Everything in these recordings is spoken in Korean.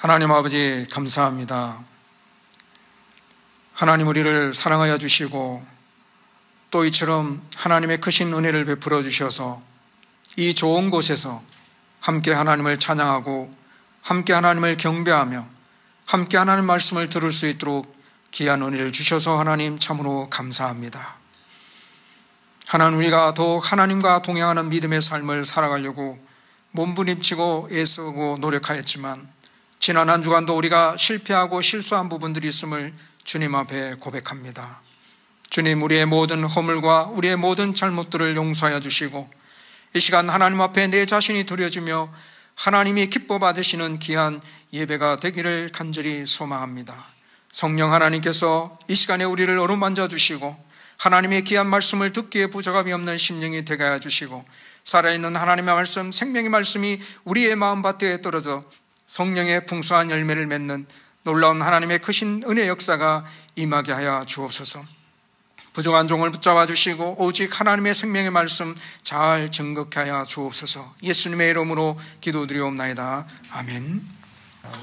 하나님 아버지 감사합니다. 하나님 우리를 사랑하여 주시고 또 이처럼 하나님의 크신 은혜를 베풀어 주셔서 이 좋은 곳에서 함께 하나님을 찬양하고 함께 하나님을 경배하며 함께 하나님 말씀을 들을 수 있도록 귀한 은혜를 주셔서 하나님 참으로 감사합니다. 하나님 우리가 더욱 하나님과 동행하는 믿음의 삶을 살아가려고 몸부림치고 애쓰고 노력하였지만 지난 한 주간도 우리가 실패하고 실수한 부분들이 있음을 주님 앞에 고백합니다. 주님, 우리의 모든 허물과 우리의 모든 잘못들을 용서하여 주시고 이 시간 하나님 앞에 내 자신이 드려지며 하나님이 기뻐 받으시는 귀한 예배가 되기를 간절히 소망합니다. 성령 하나님께서 이 시간에 우리를 어루만져 주시고 하나님의 귀한 말씀을 듣기에 부족함이 없는 심령이 되게 하여 주시고 살아있는 하나님의 말씀, 생명의 말씀이 우리의 마음밭에 떨어져 성령의 풍성한 열매를 맺는 놀라운 하나님의 크신 은혜 역사가 임하게 하여 주옵소서. 부족한 종을 붙잡아 주시고 오직 하나님의 생명의 말씀 잘 증거케 하여 주옵소서. 예수님의 이름으로 기도드리옵나이다. 아멘.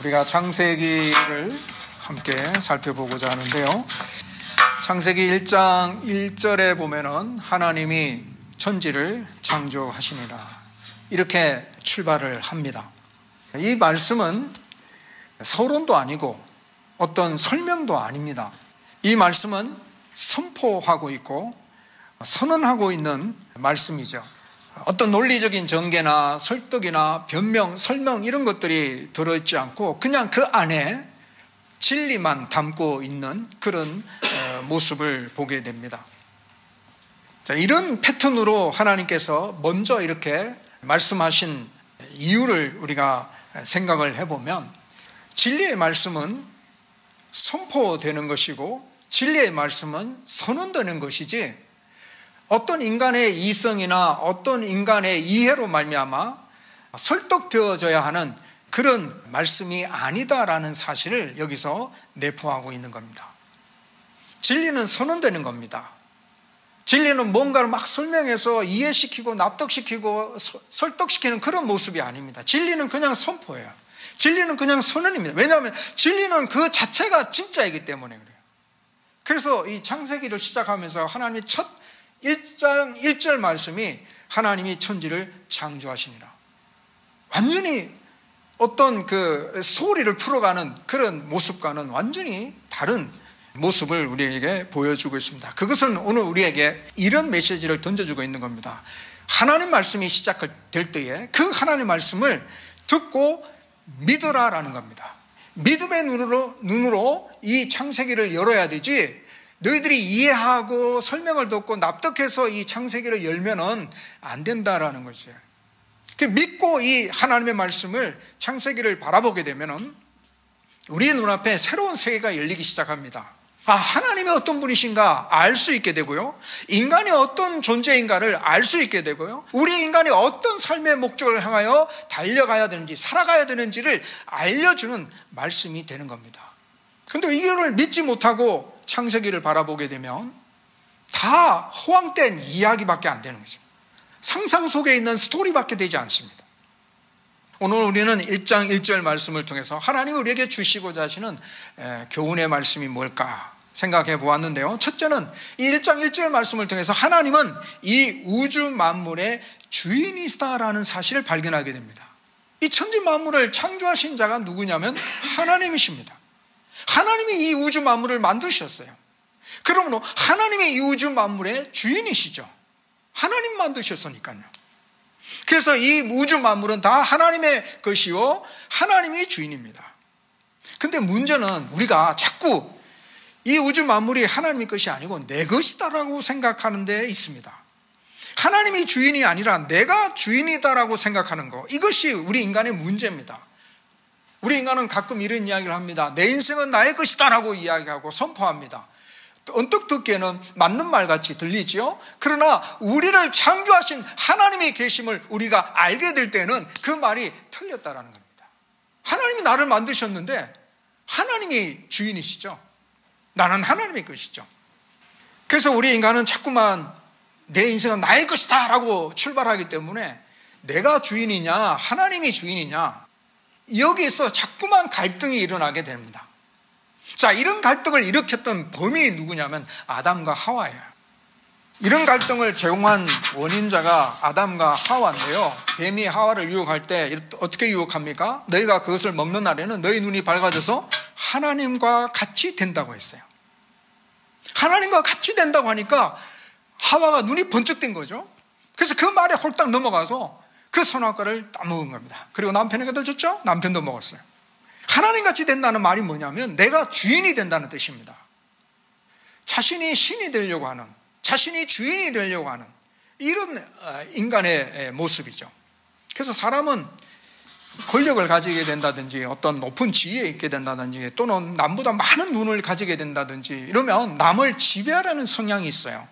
우리가 창세기를 함께 살펴보고자 하는데요. 창세기 1장 1절에 보면은 하나님이 천지를 창조하시니라 이렇게 출발을 합니다. 이 말씀은 서론도 아니고 어떤 설명도 아닙니다. 이 말씀은 선포하고 있고 선언하고 있는 말씀이죠. 어떤 논리적인 전개나 설득이나 변명, 설명 이런 것들이 들어있지 않고 그냥 그 안에 진리만 담고 있는 그런 모습을 보게 됩니다. 자, 이런 패턴으로 하나님께서 먼저 이렇게 말씀하신 이유를 우리가 생각을 해보면 진리의 말씀은 선포되는 것이고 진리의 말씀은 선언되는 것이지 어떤 인간의 이성이나 어떤 인간의 이해로 말미암아 설득되어져야 하는 그런 말씀이 아니다라는 사실을 여기서 내포하고 있는 겁니다. 진리는 선언되는 겁니다. 진리는 뭔가를 막 설명해서 이해시키고 납득시키고 설득시키는 그런 모습이 아닙니다. 진리는 그냥 선포예요. 진리는 그냥 선언입니다. 왜냐하면 진리는 그 자체가 진짜이기 때문에 그래요. 그래서 이 창세기를 시작하면서 하나님의 첫 1장 1절 말씀이 하나님이 천지를 창조하시니라. 완전히 어떤 그 스토리를 풀어가는 그런 모습과는 완전히 다른 모습을 우리에게 보여주고 있습니다. 그것은 오늘 우리에게 이런 메시지를 던져주고 있는 겁니다. 하나님 말씀이 시작될 때에 그 하나님 말씀을 듣고 믿으라라는 겁니다. 믿음의 눈으로 이 창세기를 열어야 되지 너희들이 이해하고 설명을 듣고 납득해서 이 창세기를 열면은 안 된다라는 것이에요. 믿고 이 하나님의 말씀을 창세기를 바라보게 되면은 우리의 눈앞에 새로운 세계가 열리기 시작합니다. 하나님이 어떤 분이신가 알 수 있게 되고요. 인간이 어떤 존재인가를 알 수 있게 되고요. 우리 인간이 어떤 삶의 목적을 향하여 달려가야 되는지 살아가야 되는지를 알려주는 말씀이 되는 겁니다. 그런데 이거를 믿지 못하고 창세기를 바라보게 되면 다 허황된 이야기밖에 안 되는 거죠. 상상 속에 있는 스토리밖에 되지 않습니다. 오늘 우리는 1장 1절 말씀을 통해서 하나님이 우리에게 주시고자 하시는 교훈의 말씀이 뭘까 생각해 보았는데요. 첫째는 이 1장 1절 말씀을 통해서 하나님은 이 우주 만물의 주인이시다라는 사실을 발견하게 됩니다. 이 천지 만물을 창조하신 자가 누구냐면 하나님이십니다. 하나님이 이 우주 만물을 만드셨어요. 그러므로 하나님이 이 우주 만물의 주인이시죠. 하나님 만드셨으니까요. 그래서 이 우주 만물은 다 하나님의 것이요 하나님이 주인입니다. 근데 문제는 우리가 자꾸 이 우주 만물이 하나님의 것이 아니고 내 것이다라고 생각하는 데 있습니다. 하나님이 주인이 아니라 내가 주인이다라고 생각하는 거, 이것이 우리 인간의 문제입니다. 우리 인간은 가끔 이런 이야기를 합니다. 내 인생은 나의 것이다라고 이야기하고 선포합니다. 언뜻 듣기에는 맞는 말같이 들리지요. 그러나 우리를 창조하신 하나님의 계심을 우리가 알게 될 때는 그 말이 틀렸다라는 겁니다. 하나님이 나를 만드셨는데 하나님이 주인이시죠. 나는 하나님의 것이죠. 그래서 우리 인간은 자꾸만 내 인생은 나의 것이다 라고 출발하기 때문에 내가 주인이냐 하나님이 주인이냐 여기서 자꾸만 갈등이 일어나게 됩니다. 자, 이런 갈등을 일으켰던 범인이 누구냐면 아담과 하와예요. 이런 갈등을 제공한 원인자가 아담과 하와인데요. 뱀이 하와를 유혹할 때 어떻게 유혹합니까? 너희가 그것을 먹는 날에는 너희 눈이 밝아져서 하나님과 같이 된다고 했어요. 하나님과 같이 된다고 하니까 하와가 눈이 번쩍 뜬 거죠. 그래서 그 말에 홀딱 넘어가서 그 선악과를 따먹은 겁니다. 그리고 남편에게도 줬죠? 남편도 먹었어요. 하나님같이 된다는 말이 뭐냐면 내가 주인이 된다는 뜻입니다. 자신이 신이 되려고 하는, 자신이 주인이 되려고 하는 이런 인간의 모습이죠. 그래서 사람은 권력을 가지게 된다든지 어떤 높은 지위에 있게 된다든지 또는 남보다 많은 눈을 가지게 된다든지 이러면 남을 지배하려는 성향이 있어요.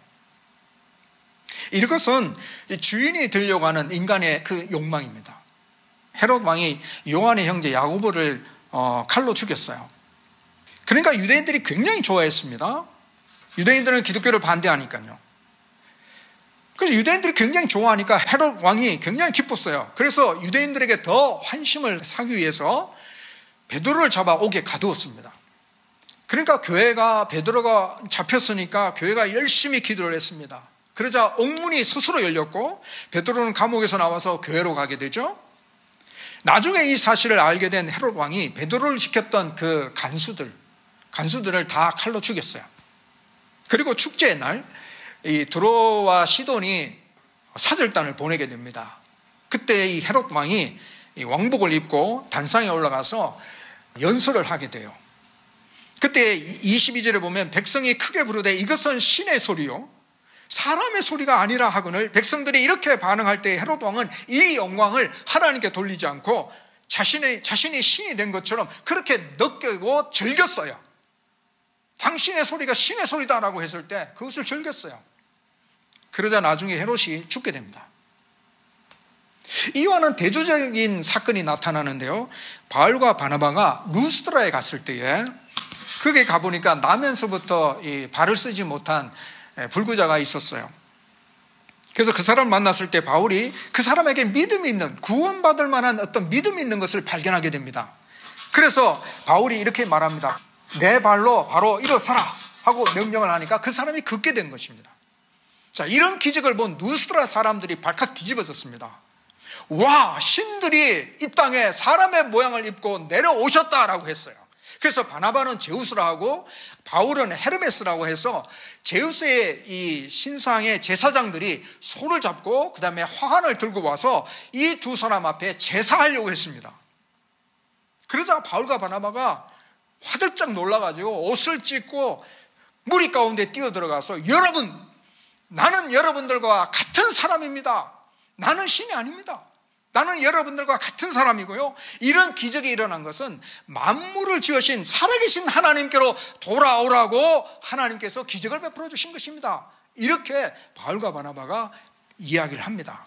이것은 주인이 되려고 하는 인간의 그 욕망입니다. 헤롯 왕이 요한의 형제 야고보를 칼로 죽였어요. 그러니까 유대인들이 굉장히 좋아했습니다. 유대인들은 기독교를 반대하니까요. 그래서 유대인들이 굉장히 좋아하니까 헤롯 왕이 굉장히 기뻤어요. 그래서 유대인들에게 더 환심을 사기 위해서 베드로를 잡아 옥에 가두었습니다. 그러니까 교회가 베드로가 잡혔으니까 교회가 열심히 기도를 했습니다. 그러자 옥문이 스스로 열렸고 베드로는 감옥에서 나와서 교회로 가게 되죠. 나중에 이 사실을 알게 된 헤롯 왕이 베드로를 시켰던 그 간수들을 다 칼로 죽였어요. 그리고 축제의 날 이 두로와 시돈이 사절단을 보내게 됩니다. 그때 이 헤롯 왕이 이 왕복을 입고 단상에 올라가서 연설을 하게 돼요. 그때 22절에 보면 백성이 크게 부르되 이것은 신의 소리요 사람의 소리가 아니라 하거늘 백성들이 이렇게 반응할 때 헤롯 왕은 이 영광을 하나님께 돌리지 않고 자신이 신이 된 것처럼 그렇게 느끼고 즐겼어요. 당신의 소리가 신의 소리다라고 했을 때 그것을 즐겼어요. 그러자 나중에 헤롯이 죽게 됩니다. 이와는 대조적인 사건이 나타나는데요. 바울과 바나바가 루스드라에 갔을 때에 거기에 가보니까 나면서부터 이 발을 쓰지 못한 불구자가 있었어요. 그래서 그 사람을 만났을 때 바울이 그 사람에게 믿음이 있는, 구원받을 만한 어떤 믿음이 있는 것을 발견하게 됩니다. 그래서 바울이 이렇게 말합니다. 내 발로 바로 일어서라 하고 명령을 하니까 그 사람이 걷게 된 것입니다. 자, 이런 기적을 본 루스드라 사람들이 발칵 뒤집어졌습니다. 와, 신들이 이 땅에 사람의 모양을 입고 내려오셨다라고 했어요. 그래서 바나바는 제우스라 하고 바울은 헤르메스라고 해서 제우스의 이 신상의 제사장들이 손을 잡고 그 다음에 화환을 들고 와서 이 두 사람 앞에 제사하려고 했습니다. 그러자 바울과 바나바가 화들짝 놀라가지고 옷을 찢고 무리 가운데 뛰어들어가서 여러분, 나는 여러분들과 같은 사람입니다. 나는 신이 아닙니다. 나는 여러분들과 같은 사람이고요. 이런 기적이 일어난 것은 만물을 지으신 살아계신 하나님께로 돌아오라고 하나님께서 기적을 베풀어 주신 것입니다. 이렇게 바울과 바나바가 이야기를 합니다.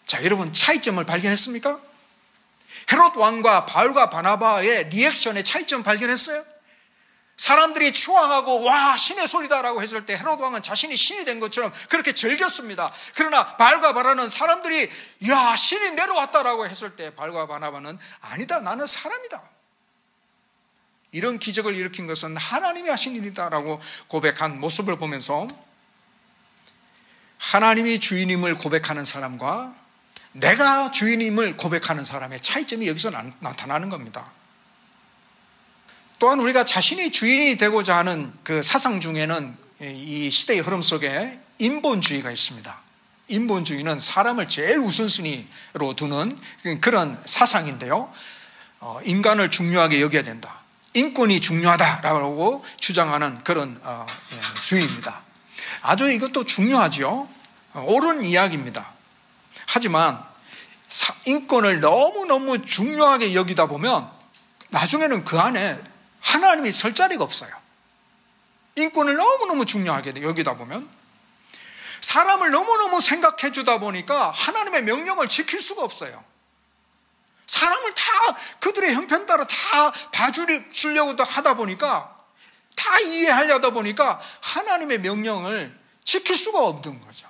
자, 여러분 차이점을 발견했습니까? 헤롯 왕과 바울과 바나바의 리액션의 차이점 발견했어요? 사람들이 추앙하고 와, 신의 소리다라고 했을 때 헤롯 왕은 자신이 신이 된 것처럼 그렇게 즐겼습니다. 그러나 바울과 바나바는 사람들이 야, 신이 내려왔다라고 했을 때 바울과 바나바는 아니다, 나는 사람이다. 이런 기적을 일으킨 것은 하나님이 하신 일이다라고 고백한 모습을 보면서 하나님이 주인임을 고백하는 사람과 내가 주인임을 고백하는 사람의 차이점이 여기서 나타나는 겁니다. 또한 우리가 자신이 주인이 되고자 하는 그 사상 중에는 이 시대의 흐름 속에 인본주의가 있습니다. 인본주의는 사람을 제일 우선순위로 두는 그런 사상인데요. 인간을 중요하게 여겨야 된다. 인권이 중요하다라고 주장하는 그런 주의입니다. 아주 이것도 중요하죠. 옳은 이야기입니다. 하지만 인권을 너무너무 중요하게 여기다 보면 나중에는 그 안에 하나님이 설 자리가 없어요. 인권을 너무너무 중요하게 여기다 보면 사람을 너무너무 생각해 주다 보니까 하나님의 명령을 지킬 수가 없어요. 사람을 다 그들의 형편 따라 다 봐주려고 하다 보니까 다 이해하려다 보니까 하나님의 명령을 지킬 수가 없는 거죠.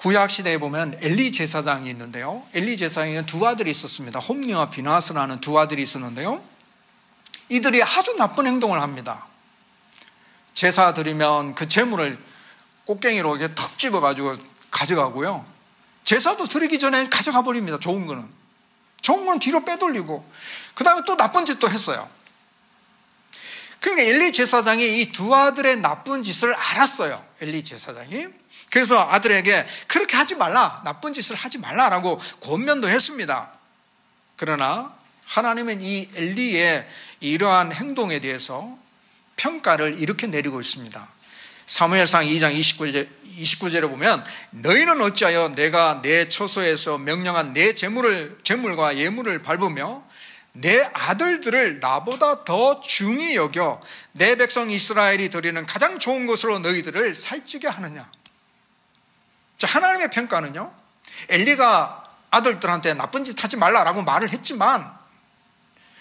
구약 시대에 보면 엘리 제사장이 있는데요. 엘리 제사장에는 두 아들이 있었습니다. 홈리와 비나스라는 두 아들이 있었는데요. 이들이 아주 나쁜 행동을 합니다. 제사 드리면 그 제물을 꽃갱이로 이렇게 턱 집어가지고 가져가고요. 제사도 드리기 전에 가져가 버립니다. 좋은 거는 뒤로 빼돌리고, 그 다음에 또 나쁜 짓도 했어요. 그러니까 엘리 제사장이 이 두 아들의 나쁜 짓을 알았어요. 엘리 제사장이. 그래서 아들에게 그렇게 하지 말라, 나쁜 짓을 하지 말라라고 권면도 했습니다. 그러나 하나님은 이 엘리의 이러한 행동에 대해서 평가를 이렇게 내리고 있습니다. 사무엘상 2장 29절에 보면, 너희는 어찌하여 내가 내 처소에서 명령한 내 제물과 예물을 밟으며 내 아들들을 나보다 더 중히 여겨 내 백성 이스라엘이 드리는 가장 좋은 것으로 너희들을 살찌게 하느냐. 자, 하나님의 평가는요, 엘리가 아들들한테 나쁜 짓 하지 말라라고 말을 했지만,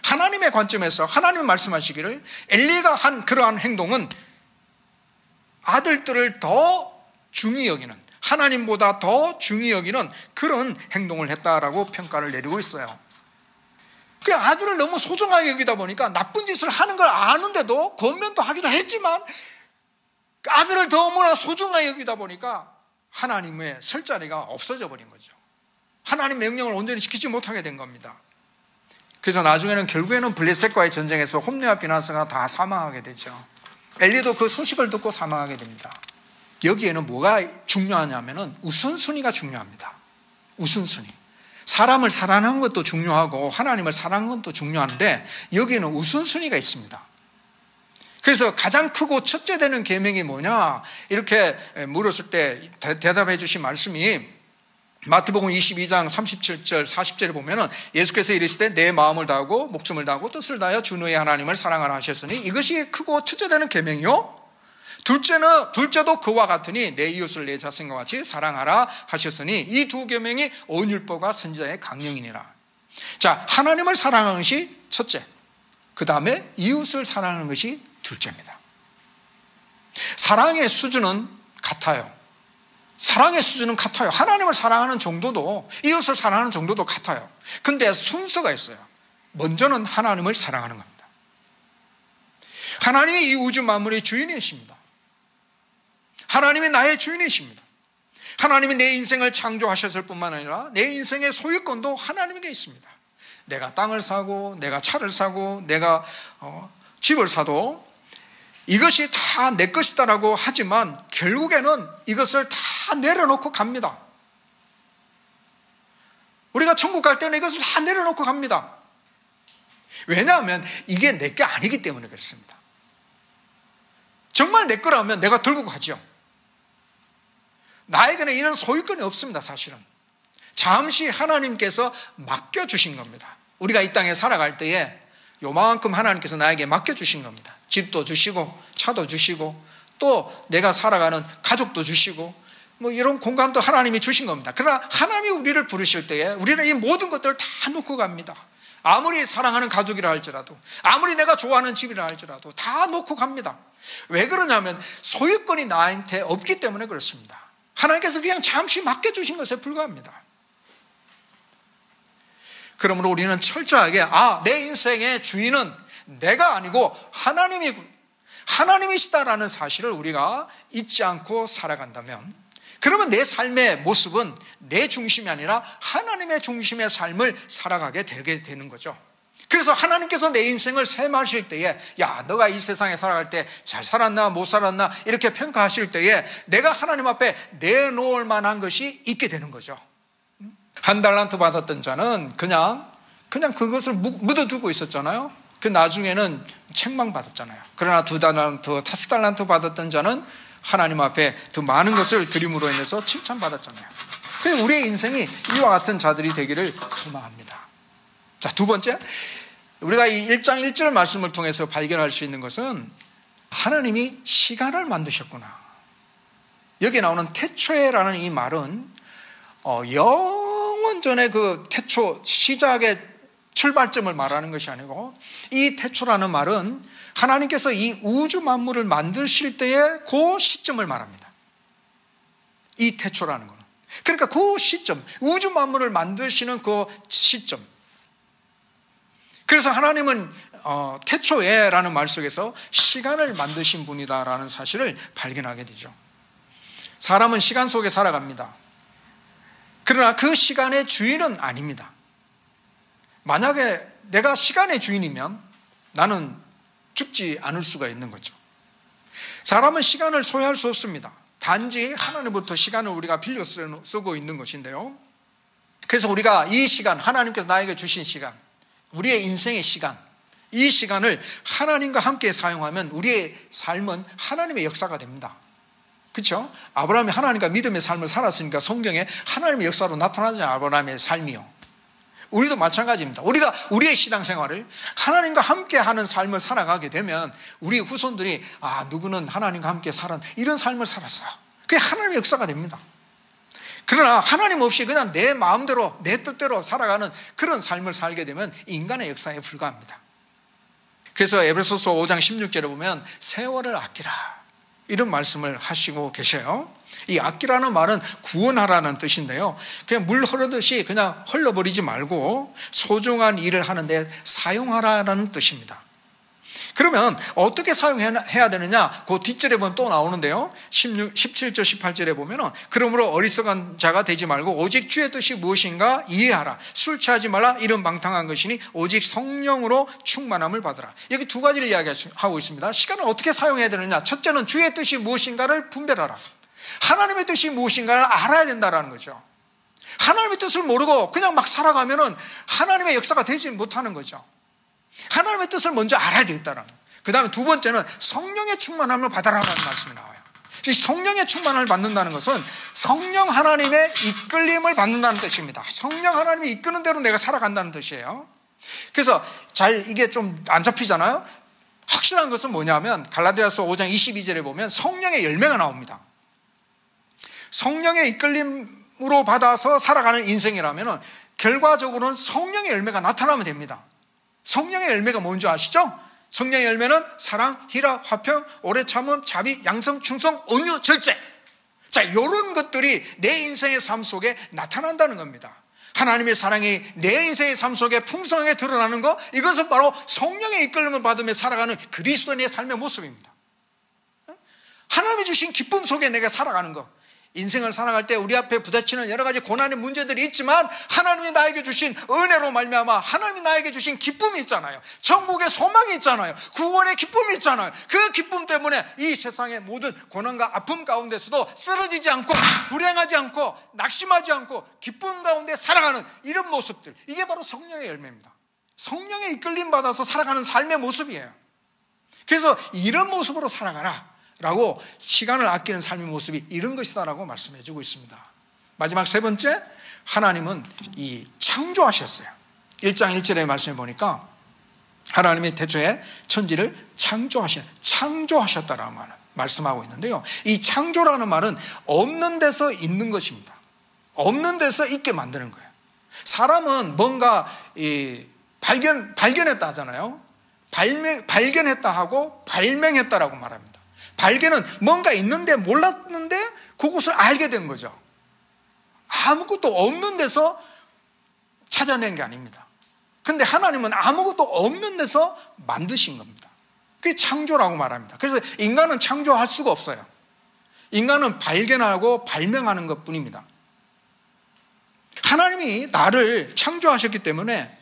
하나님의 관점에서 하나님이 말씀하시기를 엘리가 한 그러한 행동은 아들들을 더 중히 여기는, 하나님보다 더 중히 여기는 그런 행동을 했다라고 평가를 내리고 있어요. 그 아들을 너무 소중하게 여기다 보니까 나쁜 짓을 하는 걸 아는데도 권면도 하기도 했지만, 아들을 너무나 소중하게 여기다 보니까 하나님의 설 자리가 없어져 버린 거죠. 하나님 명령을 온전히 지키지 못하게 된 겁니다. 그래서 나중에는 결국에는 블레셋과의 전쟁에서 홈리와 비나스가 다 사망하게 되죠. 엘리도 그 소식을 듣고 사망하게 됩니다. 여기에는 뭐가 중요하냐면은 우선순위가 중요합니다. 우선순위. 사람을 사랑하는 것도 중요하고 하나님을 사랑하는 것도 중요한데, 여기에는 우선순위가 있습니다. 그래서 가장 크고 첫째 되는 계명이 뭐냐 이렇게 물었을 때 대답해 주신 말씀이 마태복음 22장 37절 40절에 보면은 예수께서 이르시되 내 마음을 다하고 목숨을 다하고 뜻을 다하여 주 너의 하나님을 사랑하라 하셨으니 이것이 크고 첫째 되는 계명이요, 둘째도 그와 같으니 내 이웃을 내 자신과 같이 사랑하라 하셨으니 이 두 계명이 온 율법과 선지자의 강령이니라. 자, 하나님을 사랑하는 것이 첫째, 그 다음에 이웃을 사랑하는 것이 둘째입니다. 사랑의 수준은 같아요. 하나님을 사랑하는 정도도 이웃을 사랑하는 정도도 같아요. 근데 순서가 있어요. 먼저는 하나님을 사랑하는 겁니다. 하나님이 이 우주 만물의 주인이십니다. 하나님이 나의 주인이십니다. 하나님이 내 인생을 창조하셨을 뿐만 아니라 내 인생의 소유권도 하나님에게 있습니다. 내가 땅을 사고 내가 차를 사고 내가 집을 사도 이것이 다 내 것이다라고 하지만 결국에는 이것을 다 내려놓고 갑니다. 우리가 천국 갈 때는 이것을 다 내려놓고 갑니다. 왜냐하면 이게 내 게 아니기 때문에 그렇습니다. 정말 내 거라면 내가 들고 가죠. 나에게는 이런 소유권이 없습니다. 사실은 잠시 하나님께서 맡겨주신 겁니다. 우리가 이 땅에 살아갈 때에 요만큼 하나님께서 나에게 맡겨주신 겁니다. 집도 주시고 차도 주시고 또 내가 살아가는 가족도 주시고 뭐 이런 공간도 하나님이 주신 겁니다. 그러나 하나님이 우리를 부르실 때에 우리는 이 모든 것들을 다 놓고 갑니다. 아무리 사랑하는 가족이라 할지라도, 아무리 내가 좋아하는 집이라 할지라도 다 놓고 갑니다. 왜 그러냐면 소유권이 나한테 없기 때문에 그렇습니다. 하나님께서 그냥 잠시 맡겨주신 것에 불과합니다. 그러므로 우리는 철저하게 내 인생의 주인은 내가 아니고 하나님이시다라는 사실을 우리가 잊지 않고 살아간다면, 그러면 내 삶의 모습은 내 중심이 아니라 하나님의 중심의 삶을 살아가게 되게 되는 거죠. 그래서 하나님께서 내 인생을 셈하실 때에 너가 이 세상에 살아갈 때 잘 살았나 못 살았나 이렇게 평가하실 때에 내가 하나님 앞에 내놓을 만한 것이 있게 되는 거죠. 1달란트 받았던 자는 그냥 그것을 묻어두고 있었잖아요. 그 나중에는 책망받았잖아요. 그러나 2달란트, 5달란트 받았던 자는 하나님 앞에 더 많은 것을 드림으로 인해서 칭찬받았잖아요. 그래서 우리의 인생이 이와 같은 자들이 되기를 소망합니다. 자, 두 번째, 우리가 이 1장 1절 말씀을 통해서 발견할 수 있는 것은 하나님이 시간을 만드셨구나. 여기 나오는 태초에라는 이 말은 영원 전에 그 태초 시작의 출발점을 말하는 것이 아니고, 이 태초라는 말은 하나님께서 이 우주 만물을 만드실 때의 그 시점을 말합니다. 이 태초라는 것은. 그러니까 그 시점, 우주 만물을 만드시는 그 시점. 그래서 하나님은 태초에라는 말 속에서 시간을 만드신 분이다라는 사실을 발견하게 되죠. 사람은 시간 속에 살아갑니다. 그러나 그 시간의 주인은 아닙니다. 만약에 내가 시간의 주인이면 나는 죽지 않을 수가 있는 거죠. 사람은 시간을 소유할 수 없습니다. 단지 하나님부터 시간을 우리가 빌려 쓰고 있는 것인데요. 그래서 우리가 이 시간, 하나님께서 나에게 주신 시간, 우리의 인생의 시간, 이 시간을 하나님과 함께 사용하면 우리의 삶은 하나님의 역사가 됩니다. 그렇죠? 아브라함이 하나님과 믿음의 삶을 살았으니까 성경에 하나님의 역사로 나타나지 않아요. 아브라함의 삶이요. 우리도 마찬가지입니다. 우리가 우리의 신앙생활을 하나님과 함께 하는 삶을 살아가게 되면 우리 후손들이 누구는 하나님과 함께 이런 삶을 살았어요. 그게 하나님의 역사가 됩니다. 그러나 하나님 없이 그냥 내 마음대로 내 뜻대로 살아가는 그런 삶을 살게 되면 인간의 역사에 불과합니다. 그래서 에베소서 5장 16절에 보면 세월을 아끼라 이런 말씀을 하시고 계셔요. 이 아끼라는 말은 구원하라는 뜻인데요. 그냥 물 흐르듯이 그냥 흘러버리지 말고 소중한 일을 하는데 사용하라는 뜻입니다. 그러면 어떻게 사용해야 되느냐? 그 뒷절에 보면 또 나오는데요. 17절 18절에 보면은 그러므로 어리석은 자가 되지 말고 오직 주의 뜻이 무엇인가 이해하라. 술 취하지 말라. 이런 방탕한 것이니 오직 성령으로 충만함을 받으라. 여기 두 가지를 이야기하고 있습니다. 시간을 어떻게 사용해야 되느냐? 첫째는 주의 뜻이 무엇인가를 분별하라. 하나님의 뜻이 무엇인가를 알아야 된다는 거죠. 하나님의 뜻을 모르고 그냥 막 살아가면은 하나님의 역사가 되지 못하는 거죠. 하나님의 뜻을 먼저 알아야 되겠다는 거예요. 그 다음에 두 번째는 성령의 충만함을 받아라라는 말씀이 나와요. 성령의 충만함을 받는다는 것은 성령 하나님의 이끌림을 받는다는 뜻입니다. 성령 하나님이 이끄는 대로 내가 살아간다는 뜻이에요. 그래서 이게 좀 안 잡히잖아요. 확실한 것은 뭐냐면 갈라디아서 5장 22절에 보면 성령의 열매가 나옵니다. 성령의 이끌림으로 받아서 살아가는 인생이라면 결과적으로는 성령의 열매가 나타나면 됩니다. 성령의 열매가 뭔지 아시죠? 성령의 열매는 사랑, 희락, 화평, 오래 참음, 자비, 양성, 충성, 온유, 절제. 자, 이런 것들이 내 인생의 삶 속에 나타난다는 겁니다. 하나님의 사랑이 내 인생의 삶 속에 풍성하게 드러나는 것, 이것은 바로 성령의 이끌림을 받으며 살아가는 그리스도인의 삶의 모습입니다. 하나님이 주신 기쁨 속에 내가 살아가는 것. 인생을 살아갈 때 우리 앞에 부딪히는 여러 가지 고난의 문제들이 있지만 하나님이 나에게 주신 은혜로 말미암아 하나님이 나에게 주신 기쁨이 있잖아요. 천국의 소망이 있잖아요. 구원의 기쁨이 있잖아요. 그 기쁨 때문에 이 세상의 모든 고난과 아픔 가운데서도 쓰러지지 않고 불행하지 않고 낙심하지 않고 기쁨 가운데 살아가는 이런 모습들, 이게 바로 성령의 열매입니다. 성령의 이끌림 받아서 살아가는 삶의 모습이에요. 그래서 이런 모습으로 살아가라 라고 시간을 아끼는 삶의 모습이 이런 것이다라고 말씀해 주고 있습니다. 마지막 세 번째, 하나님은 창조하셨어요. 1장 1절의 말씀을 보니까 하나님이 태초에 천지를 창조하셨다라는 말씀하고 있는데요. 이 창조라는 말은 없는 데서 있는 것입니다. 없는 데서 있게 만드는 거예요. 사람은 뭔가 발견했다 하잖아요. 발견했다 하고 발명했다라고 말합니다. 발견은 뭔가 있는데 몰랐는데 그것을 알게 된 거죠. 아무것도 없는 데서 찾아낸 게 아닙니다. 그런데 하나님은 아무것도 없는 데서 만드신 겁니다. 그게 창조라고 말합니다. 그래서 인간은 창조할 수가 없어요. 인간은 발견하고 발명하는 것뿐입니다. 하나님이 나를 창조하셨기 때문에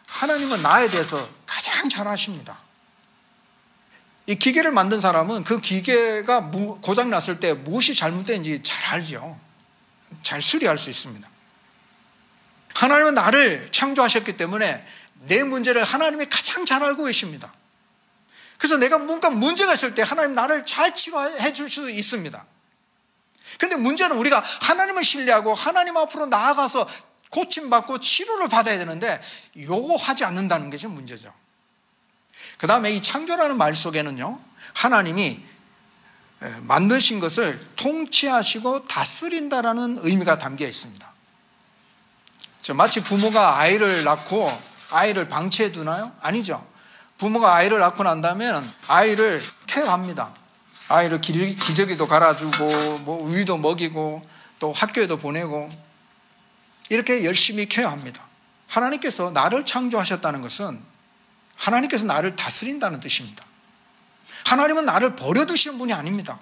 하나님은 나에 대해서 가장 잘 아십니다. 이 기계를 만든 사람은 그 기계가 고장났을 때 무엇이 잘못된지 잘 알죠. 잘 수리할 수 있습니다. 하나님은 나를 창조하셨기 때문에 내 문제를 하나님이 가장 잘 알고 계십니다. 그래서 내가 뭔가 문제가 있을 때 하나님 나를 잘 치료해 줄 수 있습니다. 그런데 문제는 우리가 하나님을 신뢰하고 하나님 앞으로 나아가서 고침받고 치료를 받아야 되는데 요거 하지 않는다는 게 좀 문제죠. 그 다음에 이 창조라는 말 속에는요, 하나님이 만드신 것을 통치하시고 다스린다라는 의미가 담겨 있습니다. 마치 부모가 아이를 낳고 아이를 방치해 두나요? 아니죠. 부모가 아이를 낳고 난 다음에는 아이를 케어합니다. 아이를 기저귀도 갈아주고, 우유도 먹이고, 또 학교에도 보내고 이렇게 열심히 케어합니다. 하나님께서 나를 창조하셨다는 것은 하나님께서 나를 다스린다는 뜻입니다. 하나님은 나를 버려두시는 분이 아닙니다.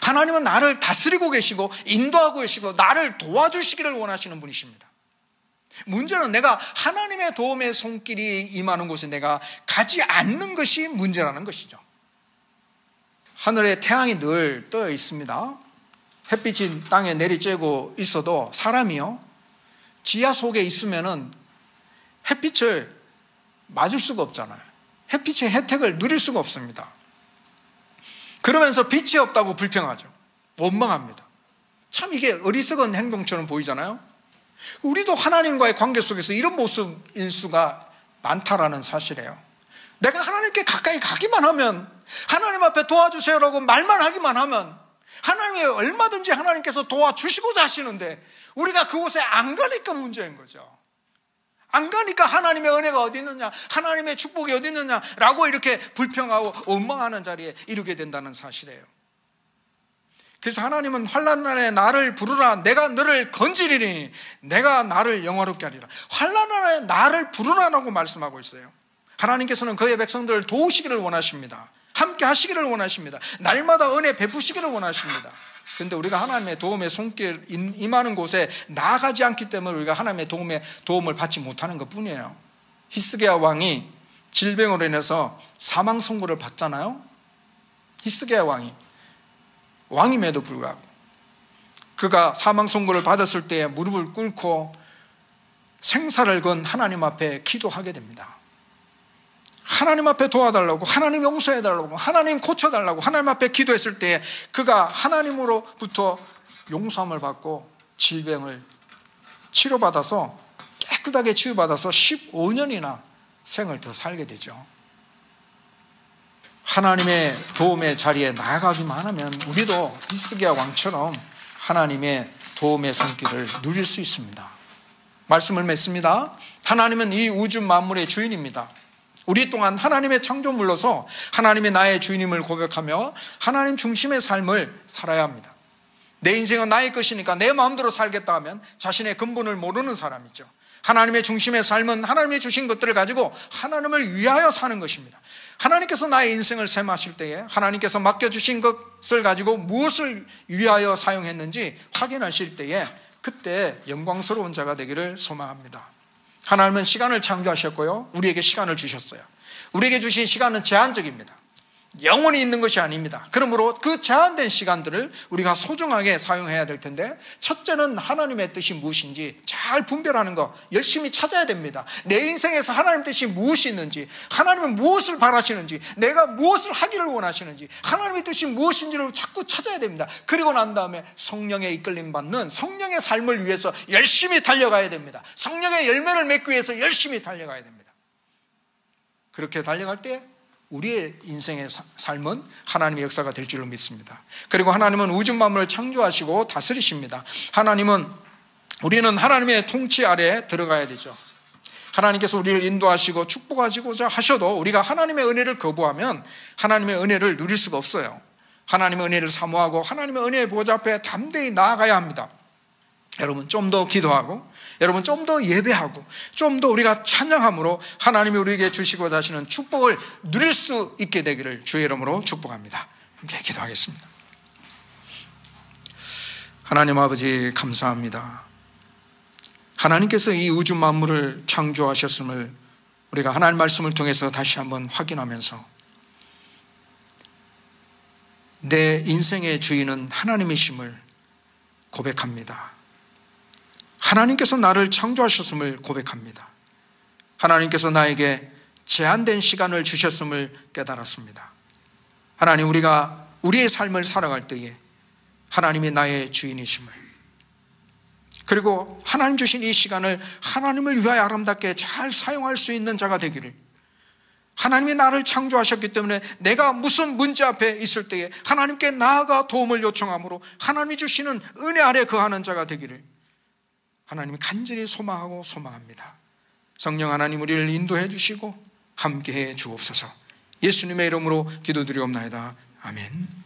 하나님은 나를 다스리고 계시고 인도하고 계시고 나를 도와주시기를 원하시는 분이십니다. 문제는 내가 하나님의 도움의 손길이 임하는 곳에 내가 가지 않는 것이 문제라는 것이죠. 하늘에 태양이 늘 떠 있습니다. 햇빛이 땅에 내리쬐고 있어도 사람이요, 지하 속에 있으면은 햇빛을 맞을 수가 없잖아요. 햇빛의 혜택을 누릴 수가 없습니다. 그러면서 빛이 없다고 불평하죠. 원망합니다. 참 이게 어리석은 행동처럼 보이잖아요. 우리도 하나님과의 관계 속에서 이런 모습일 수가 많다라는 사실이에요. 내가 하나님께 가까이 가기만 하면, 하나님 앞에 도와주세요라고 말만 하기만 하면 하나님이 얼마든지 하나님께서 도와주시고자 하시는데 우리가 그곳에 안 가니까 문제인 거죠. 안 가니까 하나님의 은혜가 어디 있느냐, 하나님의 축복이 어디 있느냐라고 이렇게 불평하고 원망하는 자리에 이르게 된다는 사실이에요. 그래서 하나님은 환난 날에 나를 부르라, 내가 너를 건지리니 내가 나를 영화롭게 하리라. 환난 날에 나를 부르라라고 말씀하고 있어요. 하나님께서는 그의 백성들을 도우시기를 원하십니다. 함께 하시기를 원하십니다. 날마다 은혜 베푸시기를 원하십니다. 그런데 우리가 하나님의 도움의 손길 임하는 곳에 나아가지 않기 때문에 우리가 하나님의 도움을 받지 못하는 것뿐이에요. 히스기야 왕이 질병으로 인해서 사망 선고를 받잖아요. 히스기야 왕임에도 불구하고 그가 사망 선고를 받았을 때 무릎을 꿇고 생사를 건 하나님 앞에 기도하게 됩니다. 하나님 앞에 도와달라고, 하나님 용서해달라고, 하나님 고쳐달라고 하나님 앞에 기도했을 때 그가 하나님으로부터 용서함을 받고 질병을 치료받아서 깨끗하게 치유받아서 15년이나 생을 더 살게 되죠. 하나님의 도움의 자리에 나아가기만 하면 우리도 히스기야 왕처럼 하나님의 도움의 손길을 누릴 수 있습니다. 말씀을 맺습니다. 하나님은 이 우주 만물의 주인입니다. 우리 또한 하나님의 창조물로서 하나님의 나의 주인임을 고백하며 하나님 중심의 삶을 살아야 합니다. 내 인생은 나의 것이니까 내 마음대로 살겠다 하면 자신의 근본을 모르는 사람이죠. 하나님의 중심의 삶은 하나님이 주신 것들을 가지고 하나님을 위하여 사는 것입니다. 하나님께서 나의 인생을 셈하실 때에 하나님께서 맡겨주신 것을 가지고 무엇을 위하여 사용했는지 확인하실 때에 그때 영광스러운 자가 되기를 소망합니다. 하나님은 시간을 창조하셨고요, 우리에게 시간을 주셨어요. 우리에게 주신 시간은 제한적입니다. 영원히 있는 것이 아닙니다. 그러므로 그 제한된 시간들을 우리가 소중하게 사용해야 될 텐데, 첫째는 하나님의 뜻이 무엇인지 잘 분별하는 거 열심히 찾아야 됩니다. 내 인생에서 하나님 뜻이 무엇이 있는지, 하나님은 무엇을 바라시는지, 내가 무엇을 하기를 원하시는지, 하나님의 뜻이 무엇인지를 자꾸 찾아야 됩니다. 그리고 난 다음에 성령의 이끌림 받는 성령의 삶을 위해서 열심히 달려가야 됩니다. 성령의 열매를 맺기 위해서 열심히 달려가야 됩니다. 그렇게 달려갈 때 우리의 인생의 삶은 하나님의 역사가 될 줄로 믿습니다. 그리고 하나님은 우주 만물을 창조하시고 다스리십니다. 우리는 하나님의 통치 아래에 들어가야 되죠. 하나님께서 우리를 인도하시고 축복하시고자 하셔도 우리가 하나님의 은혜를 거부하면 하나님의 은혜를 누릴 수가 없어요. 하나님의 은혜를 사모하고 하나님의 은혜의 보좌 앞에 담대히 나아가야 합니다. 여러분, 좀 더 기도하고, 여러분 좀 더 예배하고, 좀 더 우리가 찬양함으로 하나님이 우리에게 주시고자 하시는 축복을 누릴 수 있게 되기를 주의 이름으로 축복합니다. 함께 기도하겠습니다. 하나님 아버지, 감사합니다. 하나님께서 이 우주 만물을 창조하셨음을 우리가 하나님 말씀을 통해서 다시 한번 확인하면서 내 인생의 주인은 하나님이심을 고백합니다. 하나님께서 나를 창조하셨음을 고백합니다. 하나님께서 나에게 제한된 시간을 주셨음을 깨달았습니다. 하나님, 우리가 우리의 삶을 살아갈 때에 하나님이 나의 주인이심을, 그리고 하나님 주신 이 시간을 하나님을 위하여 아름답게 잘 사용할 수 있는 자가 되기를, 하나님이 나를 창조하셨기 때문에 내가 무슨 문제 앞에 있을 때에 하나님께 나아가 도움을 요청함으로 하나님이 주시는 은혜 아래 거하는 자가 되기를 하나님이 간절히 소망하고 소망합니다. 성령 하나님, 우리를 인도해 주시고 함께해 주옵소서. 예수님의 이름으로 기도드리옵나이다. 아멘.